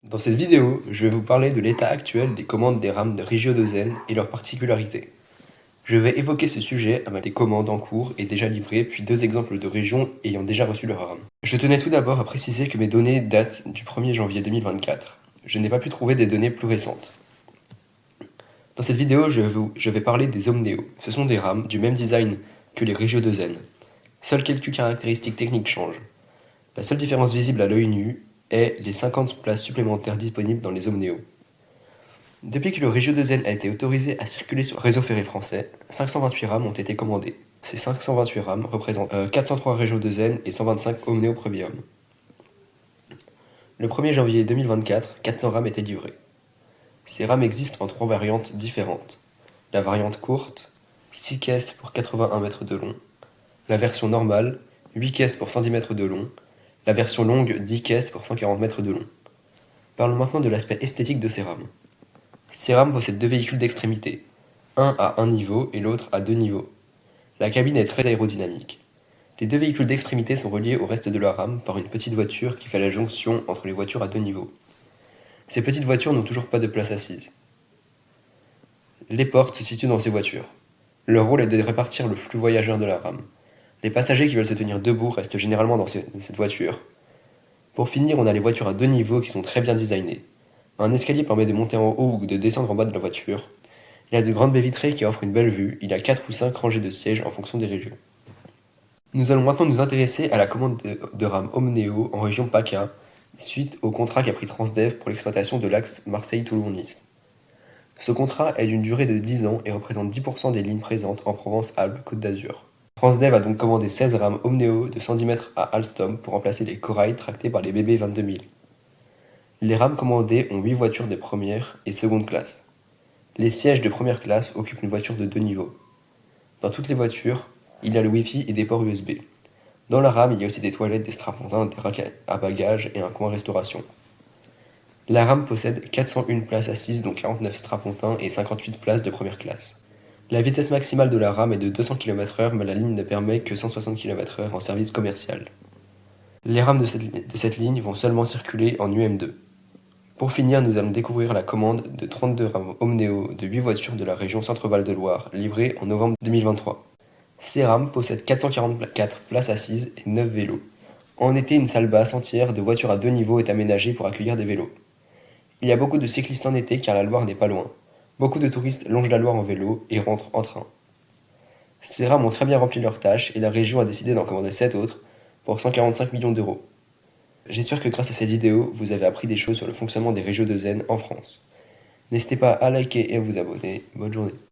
Dans cette vidéo, je vais vous parler de l'état actuel des commandes des rames de Regio 2N et leurs particularités. Je vais évoquer ce sujet avec des commandes en cours et déjà livrées, puis deux exemples de régions ayant déjà reçu leur rame. Je tenais tout d'abord à préciser que mes données datent du 1er janvier 2024. Je n'ai pas pu trouver des données plus récentes. Dans cette vidéo, je vais parler des Omneo. Ce sont des rames du même design que les Regio 2N. Seules quelques caractéristiques techniques changent. La seule différence visible à l'œil nu est les 50 places supplémentaires disponibles dans les Omneo. Depuis que le Regio 2N a été autorisé à circuler sur le réseau ferré français, 528 rames ont été commandées. Ces 528 rames représentent 403 Regio 2N et 125 Omneo Premium. Le 1er janvier 2024, 400 rames étaient livrées. Ces rames existent en 3 variantes différentes. La variante courte, 6 caisses pour 81 mètres de long. La version normale, 8 caisses pour 110 mètres de long. La version longue, 10 caisses pour 140 mètres de long. Parlons maintenant de l'aspect esthétique de ces rames. Ces rames possèdent deux véhicules d'extrémité, un à un niveau et l'autre à deux niveaux. La cabine est très aérodynamique. Les deux véhicules d'extrémité sont reliés au reste de la rame par une petite voiture qui fait la jonction entre les voitures à deux niveaux. Ces petites voitures n'ont toujours pas de place assise. Les portes se situent dans ces voitures. Leur rôle est de répartir le flux voyageur de la rame. Les passagers qui veulent se tenir debout restent généralement dans cette voiture. Pour finir, on a les voitures à deux niveaux qui sont très bien designées. Un escalier permet de monter en haut ou de descendre en bas de la voiture. Il y a de grandes baies vitrées qui offrent une belle vue. Il y a 4 ou 5 rangées de sièges en fonction des régions. Nous allons maintenant nous intéresser à la commande de rames Omneo en région PACA, suite au contrat qu'a pris Transdev pour l'exploitation de l'axe Marseille-Toulon-Nice. Ce contrat est d'une durée de 10 ans et représente 10% des lignes présentes en Provence-Alpes-Côte d'Azur. Transdev a donc commandé 16 rames Omneo de 110 mètres à Alstom pour remplacer les corails tractés par les BB 22000. Les rames commandées ont 8 voitures de première et seconde classe. Les sièges de première classe occupent une voiture de 2 niveaux. Dans toutes les voitures, il y a le Wi-Fi et des ports USB. Dans la rame, il y a aussi des toilettes, des strapontins, des racks à bagages et un coin restauration. La rame possède 401 places assises, dont 49 strapontins et 58 places de première classe. La vitesse maximale de la rame est de 200 km/h, mais la ligne ne permet que 160 km/h en service commercial. Les rames de cette ligne vont seulement circuler en UM2. Pour finir, nous allons découvrir la commande de 32 rames Omneo de 8 voitures de la région Centre-Val de Loire, livrées en novembre 2023. Ces rames possèdent 444 places assises et 9 vélos. En été, une salle basse entière de voitures à deux niveaux est aménagée pour accueillir des vélos. Il y a beaucoup de cyclistes en été car la Loire n'est pas loin. Beaucoup de touristes longent la Loire en vélo et rentrent en train. Ces rames ont très bien rempli leur tâche et la région a décidé d'en commander 7 autres pour 145 millions d'euros. J'espère que grâce à cette vidéo, vous avez appris des choses sur le fonctionnement des Regio 2N en France. N'hésitez pas à liker et à vous abonner. Bonne journée.